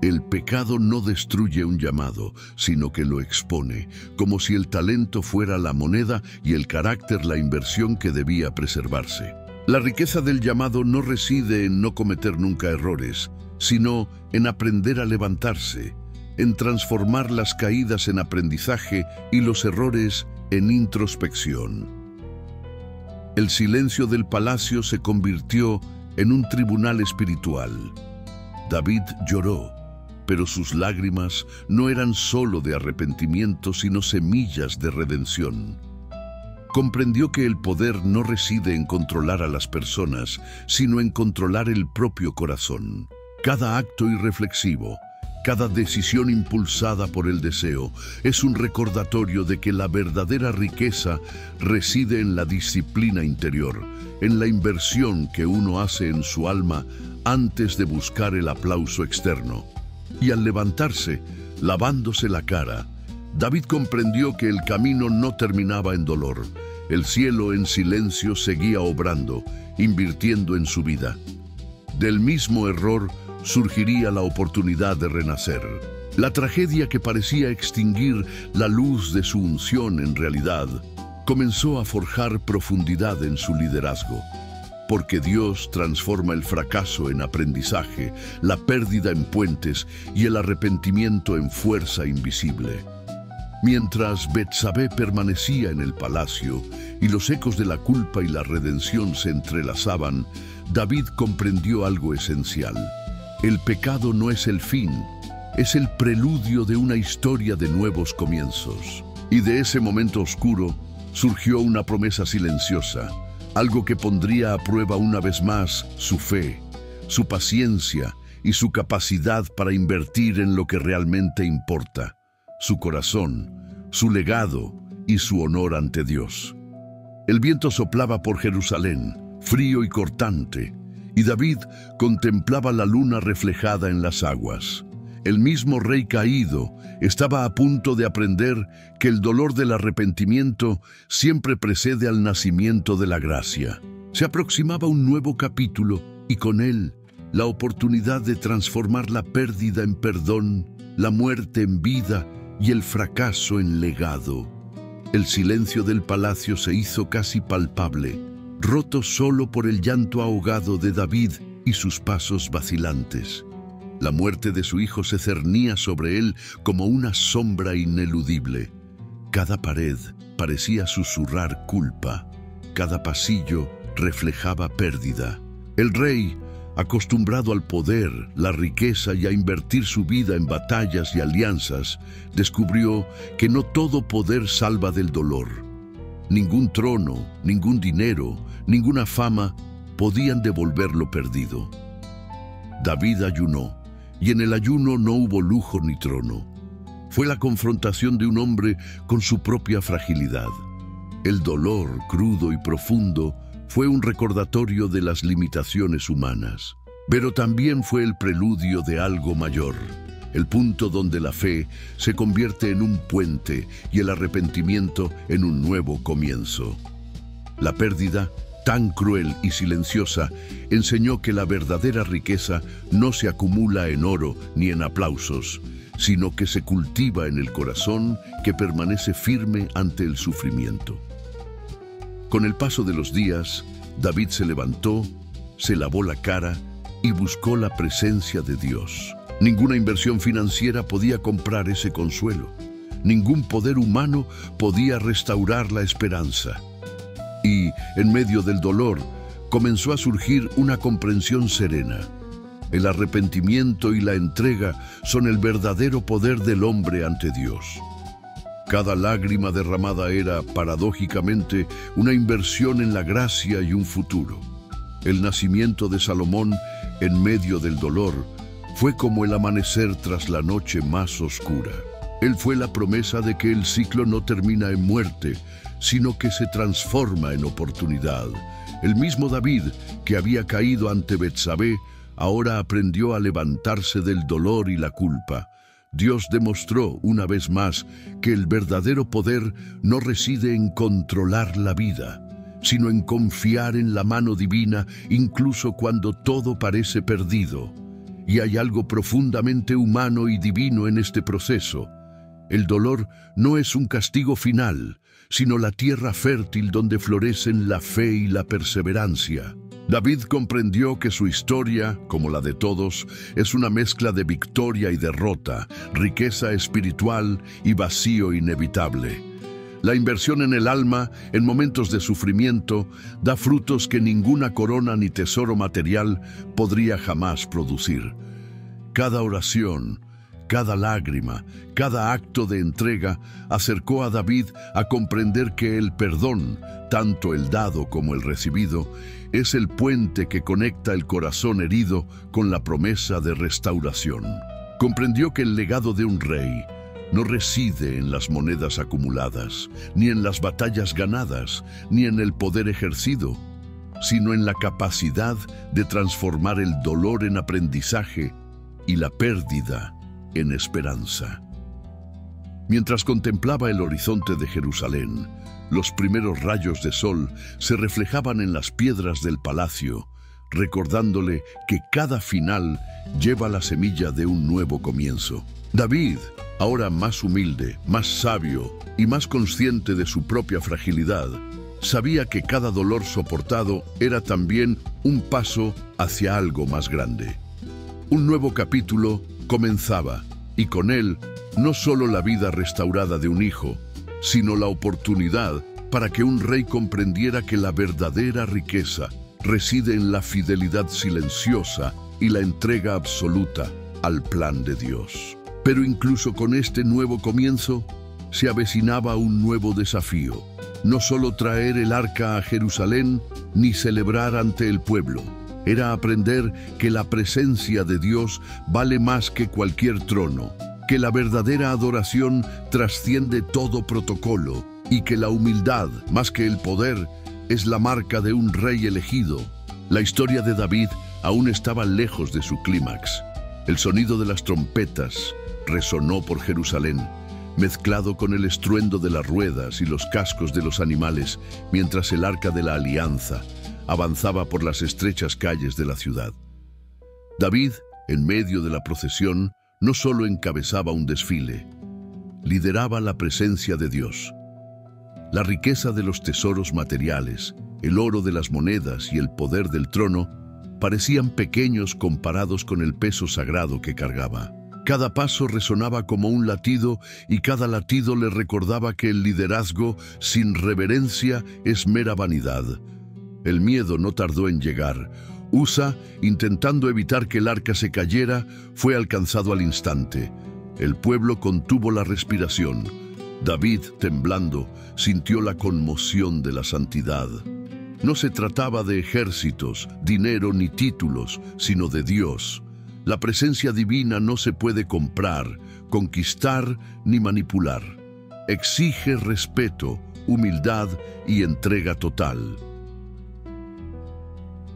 El pecado no destruye un llamado, sino que lo expone, como si el talento fuera la moneda y el carácter la inversión que debía preservarse. La riqueza del llamado no reside en no cometer nunca errores, sino en aprender a levantarse, en transformar las caídas en aprendizaje y los errores en introspección. El silencio del palacio se convirtió en un tribunal espiritual. David lloró, pero sus lágrimas no eran solo de arrepentimiento, sino semillas de redención. Comprendió que el poder no reside en controlar a las personas, sino en controlar el propio corazón. Cada acto irreflexivo, cada decisión impulsada por el deseo, es un recordatorio de que la verdadera riqueza reside en la disciplina interior, en la inversión que uno hace en su alma antes de buscar el aplauso externo. Y al levantarse, lavándose la cara, David comprendió que el camino no terminaba en dolor. El cielo en silencio seguía obrando, invirtiendo en su vida. Del mismo error surgiría la oportunidad de renacer. La tragedia que parecía extinguir la luz de su unción en realidad comenzó a forjar profundidad en su liderazgo. Porque Dios transforma el fracaso en aprendizaje, la pérdida en puentes y el arrepentimiento en fuerza invisible. Mientras Betsabé permanecía en el palacio y los ecos de la culpa y la redención se entrelazaban, David comprendió algo esencial. El pecado no es el fin, es el preludio de una historia de nuevos comienzos. Y de ese momento oscuro surgió una promesa silenciosa, algo que pondría a prueba una vez más su fe, su paciencia y su capacidad para invertir en lo que realmente importa, su corazón, su legado y su honor ante Dios. El viento soplaba por Jerusalén, frío y cortante, y David contemplaba la luna reflejada en las aguas. El mismo rey caído estaba a punto de aprender que el dolor del arrepentimiento siempre precede al nacimiento de la gracia. Se aproximaba un nuevo capítulo y con él la oportunidad de transformar la pérdida en perdón, la muerte en vida y el fracaso en legado. El silencio del palacio se hizo casi palpable, roto solo por el llanto ahogado de David y sus pasos vacilantes. La muerte de su hijo se cernía sobre él como una sombra ineludible. Cada pared parecía susurrar culpa, cada pasillo reflejaba pérdida. El rey, acostumbrado al poder, la riqueza y a invertir su vida en batallas y alianzas, descubrió que no todo poder salva del dolor. Ningún trono, ningún dinero, ninguna fama podían devolver lo perdido. David ayunó, y en el ayuno no hubo lujo ni trono. Fue la confrontación de un hombre con su propia fragilidad. El dolor, crudo y profundo, fue un recordatorio de las limitaciones humanas, pero también fue el preludio de algo mayor, el punto donde la fe se convierte en un puente y el arrepentimiento en un nuevo comienzo. La pérdida, tan cruel y silenciosa, enseñó que la verdadera riqueza no se acumula en oro ni en aplausos, sino que se cultiva en el corazón que permanece firme ante el sufrimiento. Con el paso de los días, David se levantó, se lavó la cara y buscó la presencia de Dios. Ninguna inversión financiera podía comprar ese consuelo. Ningún poder humano podía restaurar la esperanza. Y, en medio del dolor, comenzó a surgir una comprensión serena. El arrepentimiento y la entrega son el verdadero poder del hombre ante Dios. Cada lágrima derramada era, paradójicamente, una inversión en la gracia y un futuro. El nacimiento de Salomón, en medio del dolor, fue como el amanecer tras la noche más oscura. Él fue la promesa de que el ciclo no termina en muerte, sino que se transforma en oportunidad. El mismo David, que había caído ante Betsabé, ahora aprendió a levantarse del dolor y la culpa. Dios demostró una vez más que el verdadero poder no reside en controlar la vida, sino en confiar en la mano divina incluso cuando todo parece perdido. Y hay algo profundamente humano y divino en este proceso. El dolor no es un castigo final, sino la tierra fértil donde florecen la fe y la perseverancia. David comprendió que su historia, como la de todos, es una mezcla de victoria y derrota, riqueza espiritual y vacío inevitable. La inversión en el alma, en momentos de sufrimiento, da frutos que ninguna corona ni tesoro material podría jamás producir. Cada oración, cada lágrima, cada acto de entrega acercó a David a comprender que el perdón, tanto el dado como el recibido, es el puente que conecta el corazón herido con la promesa de restauración. Comprendió que el legado de un rey no reside en las monedas acumuladas, ni en las batallas ganadas, ni en el poder ejercido, sino en la capacidad de transformar el dolor en aprendizaje y la pérdida en esperanza. Mientras contemplaba el horizonte de Jerusalén, los primeros rayos de sol se reflejaban en las piedras del palacio, recordándole que cada final lleva la semilla de un nuevo comienzo. David, ahora más humilde, más sabio y más consciente de su propia fragilidad, sabía que cada dolor soportado era también un paso hacia algo más grande. Un nuevo capítulo comenzaba, y con él no solo la vida restaurada de un hijo, sino la oportunidad para que un rey comprendiera que la verdadera riqueza reside en la fidelidad silenciosa y la entrega absoluta al plan de Dios. Pero incluso con este nuevo comienzo, se avecinaba un nuevo desafío. No solo traer el arca a Jerusalén, ni celebrar ante el pueblo. Era aprender que la presencia de Dios vale más que cualquier trono, que la verdadera adoración trasciende todo protocolo y que la humildad, más que el poder, es la marca de un rey elegido. La historia de David aún estaba lejos de su clímax. El sonido de las trompetas resonó por Jerusalén, mezclado con el estruendo de las ruedas y los cascos de los animales, mientras el arca de la alianza avanzaba por las estrechas calles de la ciudad. David, en medio de la procesión, no solo encabezaba un desfile, lideraba la presencia de Dios. La riqueza de los tesoros materiales, el oro de las monedas y el poder del trono parecían pequeños comparados con el peso sagrado que cargaba. Cada paso resonaba como un latido y cada latido le recordaba que el liderazgo sin reverencia es mera vanidad. El miedo no tardó en llegar. Usa, intentando evitar que el arca se cayera, fue alcanzado al instante. El pueblo contuvo la respiración. David, temblando, sintió la conmoción de la santidad. No se trataba de ejércitos, dinero ni títulos, sino de Dios. La presencia divina no se puede comprar, conquistar ni manipular. Exige respeto, humildad y entrega total.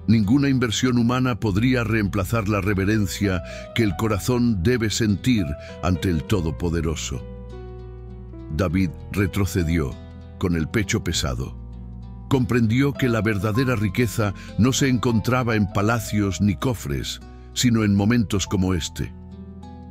Ninguna inversión humana podría reemplazar la reverencia que el corazón debe sentir ante el Todopoderoso. David retrocedió, con el pecho pesado. Comprendió que la verdadera riqueza no se encontraba en palacios ni cofres, sino en momentos como este,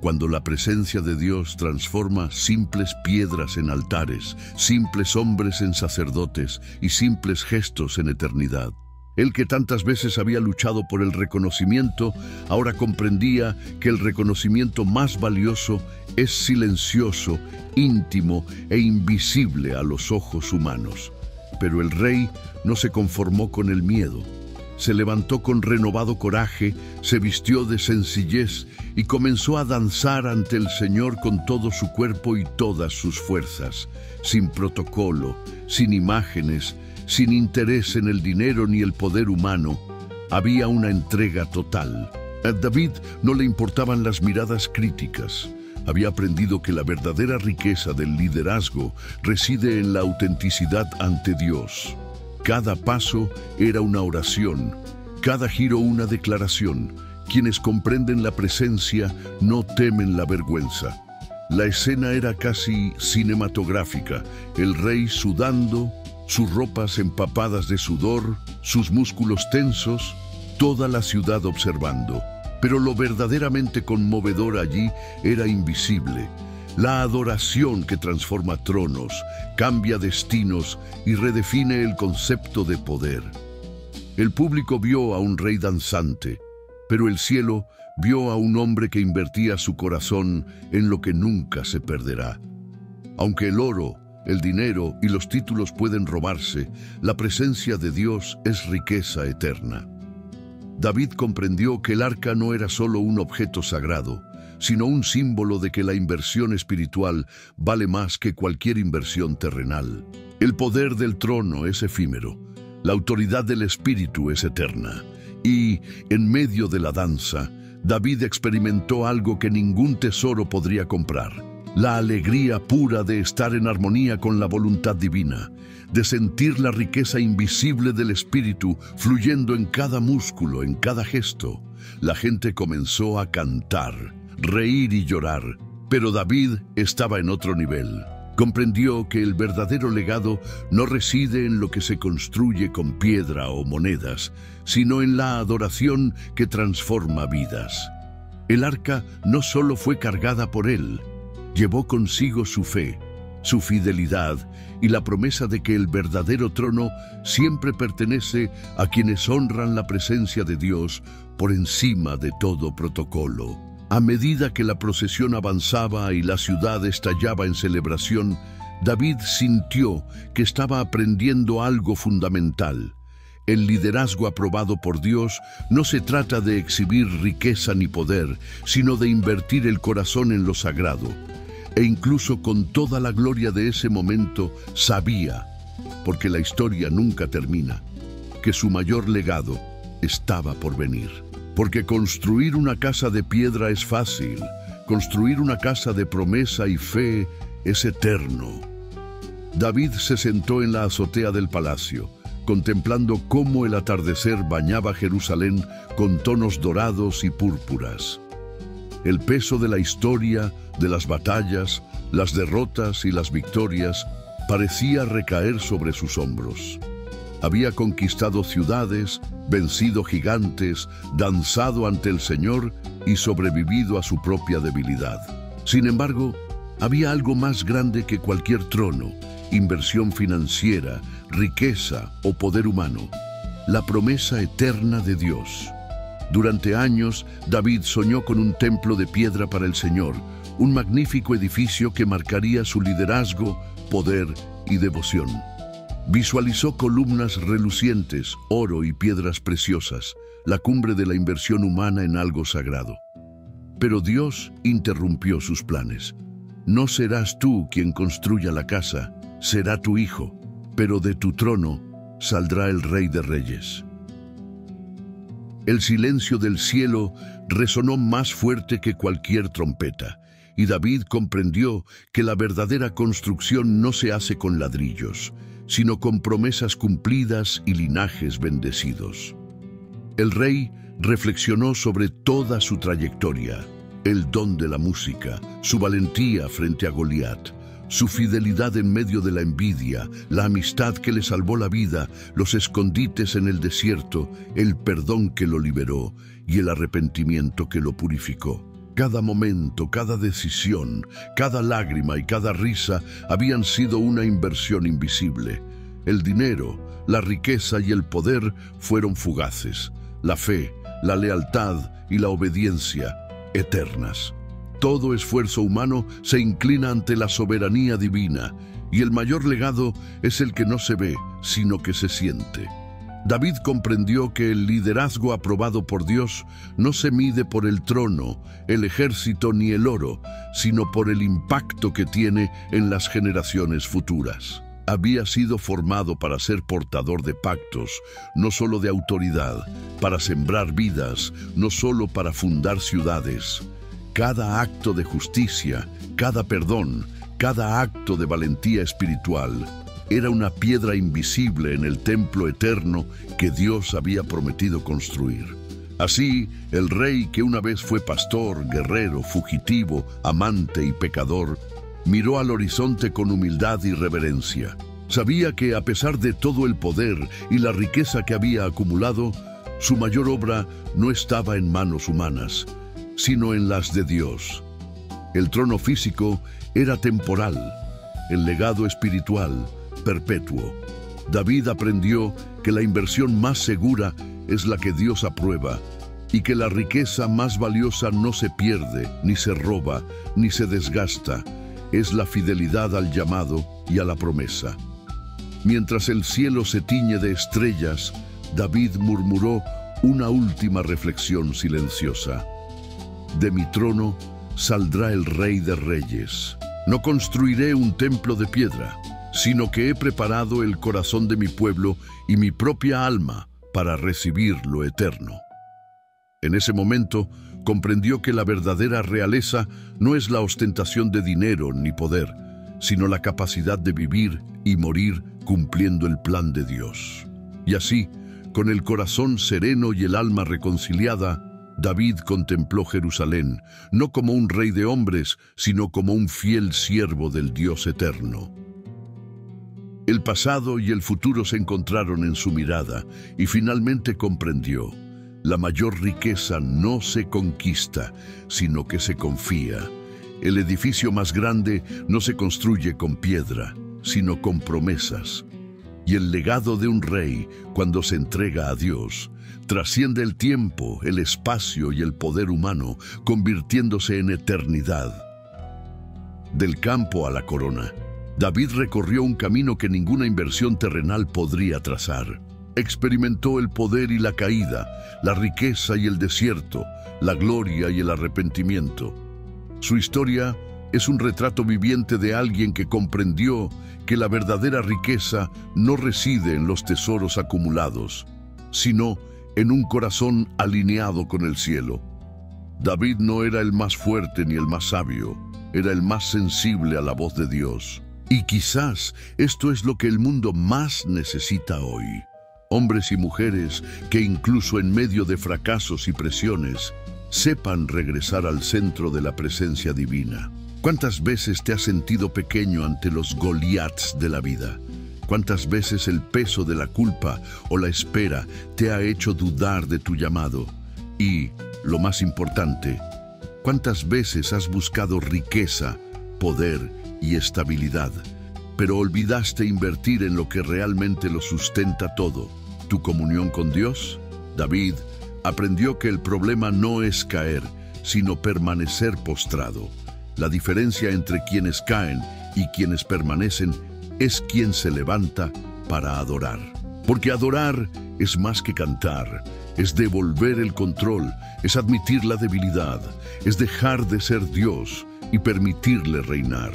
cuando la presencia de Dios transforma simples piedras en altares, simples hombres en sacerdotes y simples gestos en eternidad. Él, que tantas veces había luchado por el reconocimiento, ahora comprendía que el reconocimiento más valioso es silencioso, íntimo e invisible a los ojos humanos. Pero el rey no se conformó con el miedo. Se levantó con renovado coraje, se vistió de sencillez y comenzó a danzar ante el Señor con todo su cuerpo y todas sus fuerzas, sin protocolo, sin imágenes, sin interés en el dinero ni el poder humano. Había una entrega total. A David no le importaban las miradas críticas. Había aprendido que la verdadera riqueza del liderazgo reside en la autenticidad ante Dios. Cada paso era una oración, cada giro una declaración. Quienes comprenden la presencia no temen la vergüenza. La escena era casi cinematográfica, el rey sudando, sus ropas empapadas de sudor, sus músculos tensos, toda la ciudad observando. Pero lo verdaderamente conmovedor allí era invisible. La adoración que transforma tronos, cambia destinos y redefine el concepto de poder. El público vio a un rey danzante, pero el cielo vio a un hombre que invertía su corazón en lo que nunca se perderá. Aunque el oro, el dinero y los títulos pueden robarse, la presencia de Dios es riqueza eterna. David comprendió que el arca no era solo un objeto sagrado, sino un símbolo de que la inversión espiritual vale más que cualquier inversión terrenal. El poder del trono es efímero, la autoridad del Espíritu es eterna. Y, en medio de la danza, David experimentó algo que ningún tesoro podría comprar: la alegría pura de estar en armonía con la voluntad divina, de sentir la riqueza invisible del Espíritu fluyendo en cada músculo, en cada gesto. La gente comenzó a cantar, reír y llorar, pero David estaba en otro nivel. Comprendió que el verdadero legado no reside en lo que se construye con piedra o monedas, sino en la adoración que transforma vidas. El arca no solo fue cargada por él, llevó consigo su fe, su fidelidad y la promesa de que el verdadero trono siempre pertenece a quienes honran la presencia de Dios por encima de todo protocolo. A medida que la procesión avanzaba y la ciudad estallaba en celebración, David sintió que estaba aprendiendo algo fundamental. El liderazgo aprobado por Dios no se trata de exhibir riqueza ni poder, sino de invertir el corazón en lo sagrado. E incluso con toda la gloria de ese momento, sabía, porque la historia nunca termina, que su mayor legado estaba por venir. Porque construir una casa de piedra es fácil, construir una casa de promesa y fe es eterno. David se sentó en la azotea del palacio, contemplando cómo el atardecer bañaba Jerusalén con tonos dorados y púrpuras. El peso de la historia, de las batallas, las derrotas y las victorias parecía recaer sobre sus hombros. Había conquistado ciudades, vencido gigantes, danzado ante el Señor y sobrevivido a su propia debilidad. Sin embargo, había algo más grande que cualquier trono, inversión financiera, riqueza o poder humano: la promesa eterna de Dios. Durante años, David soñó con un templo de piedra para el Señor, un magnífico edificio que marcaría su liderazgo, poder y devoción. Visualizó columnas relucientes, oro y piedras preciosas, la cumbre de la inversión humana en algo sagrado. Pero Dios interrumpió sus planes. No serás tú quien construya la casa, será tu hijo, pero de tu trono saldrá el Rey de Reyes. El silencio del cielo resonó más fuerte que cualquier trompeta, y David comprendió que la verdadera construcción no se hace con ladrillos, sino con promesas cumplidas y linajes bendecidos. El rey reflexionó sobre toda su trayectoria, el don de la música, su valentía frente a Goliat, su fidelidad en medio de la envidia, la amistad que le salvó la vida, los escondites en el desierto, el perdón que lo liberó y el arrepentimiento que lo purificó. Cada momento, cada decisión, cada lágrima y cada risa habían sido una inversión invisible. El dinero, la riqueza y el poder fueron fugaces. La fe, la lealtad y la obediencia, eternas. Todo esfuerzo humano se inclina ante la soberanía divina, y el mayor legado es el que no se ve, sino que se siente. David comprendió que el liderazgo aprobado por Dios no se mide por el trono, el ejército ni el oro, sino por el impacto que tiene en las generaciones futuras. Había sido formado para ser portador de pactos, no solo de autoridad, para sembrar vidas, no solo para fundar ciudades. Cada acto de justicia, cada perdón, cada acto de valentía espiritual era una piedra invisible en el templo eterno que Dios había prometido construir. Así, el rey, que una vez fue pastor, guerrero, fugitivo, amante y pecador, miró al horizonte con humildad y reverencia. Sabía que, a pesar de todo el poder y la riqueza que había acumulado, su mayor obra no estaba en manos humanas, sino en las de Dios. El trono físico era temporal, el legado espiritual perpetuo. David aprendió que la inversión más segura es la que Dios aprueba y que la riqueza más valiosa no se pierde, ni se roba, ni se desgasta. Es la fidelidad al llamado y a la promesa. Mientras el cielo se tiñe de estrellas, David murmuró una última reflexión silenciosa. De mi trono saldrá el Rey de Reyes. No construiré un templo de piedra, sino que he preparado el corazón de mi pueblo y mi propia alma para recibir lo eterno. En ese momento comprendió que la verdadera realeza no es la ostentación de dinero ni poder, sino la capacidad de vivir y morir cumpliendo el plan de Dios. Y así, con el corazón sereno y el alma reconciliada, David contempló Jerusalén, no como un rey de hombres, sino como un fiel siervo del Dios eterno. El pasado y el futuro se encontraron en su mirada y finalmente comprendió: la mayor riqueza no se conquista, sino que se confía. El edificio más grande no se construye con piedra, sino con promesas. Y el legado de un rey, cuando se entrega a Dios, trasciende el tiempo, el espacio y el poder humano, convirtiéndose en eternidad. Del campo a la corona, David recorrió un camino que ninguna inversión terrenal podría trazar. Experimentó el poder y la caída, la riqueza y el desierto, la gloria y el arrepentimiento. Su historia es un retrato viviente de alguien que comprendió que la verdadera riqueza no reside en los tesoros acumulados, sino en un corazón alineado con el cielo. David no era el más fuerte ni el más sabio, era el más sensible a la voz de Dios. Y quizás esto es lo que el mundo más necesita hoy. Hombres y mujeres que incluso en medio de fracasos y presiones sepan regresar al centro de la presencia divina. ¿Cuántas veces te has sentido pequeño ante los Goliats de la vida? ¿Cuántas veces el peso de la culpa o la espera te ha hecho dudar de tu llamado? Y, lo más importante, ¿cuántas veces has buscado riqueza, poder y estabilidad, pero olvidaste invertir en lo que realmente lo sustenta todo, tu comunión con Dios? David aprendió que el problema no es caer, sino permanecer postrado. La diferencia entre quienes caen y quienes permanecen es quién se levanta para adorar. Porque adorar es más que cantar, es devolver el control, es admitir la debilidad, es dejar de ser Dios y permitirle reinar.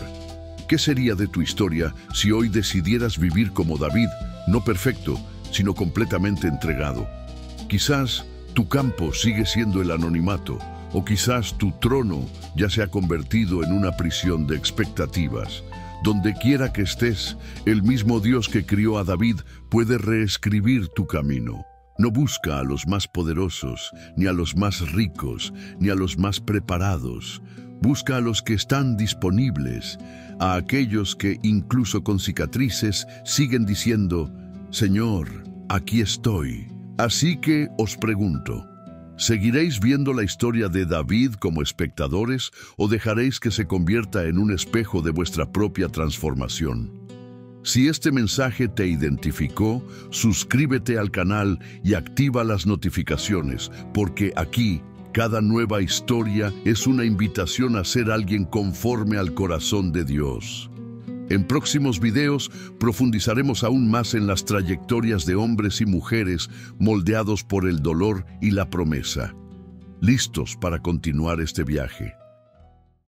¿Qué sería de tu historia si hoy decidieras vivir como David, no perfecto, sino completamente entregado? Quizás tu campo sigue siendo el anonimato, o quizás tu trono ya se ha convertido en una prisión de expectativas. Donde quiera que estés, el mismo Dios que crió a David puede reescribir tu camino. No busca a los más poderosos, ni a los más ricos, ni a los más preparados. Busca a los que están disponibles, a aquellos que, incluso con cicatrices, siguen diciendo: Señor, aquí estoy. Así que os pregunto, ¿seguiréis viendo la historia de David como espectadores o dejaréis que se convierta en un espejo de vuestra propia transformación? Si este mensaje te identificó, suscríbete al canal y activa las notificaciones, porque aquí cada nueva historia es una invitación a ser alguien conforme al corazón de Dios. En próximos videos profundizaremos aún más en las trayectorias de hombres y mujeres moldeados por el dolor y la promesa. ¿Listos para continuar este viaje?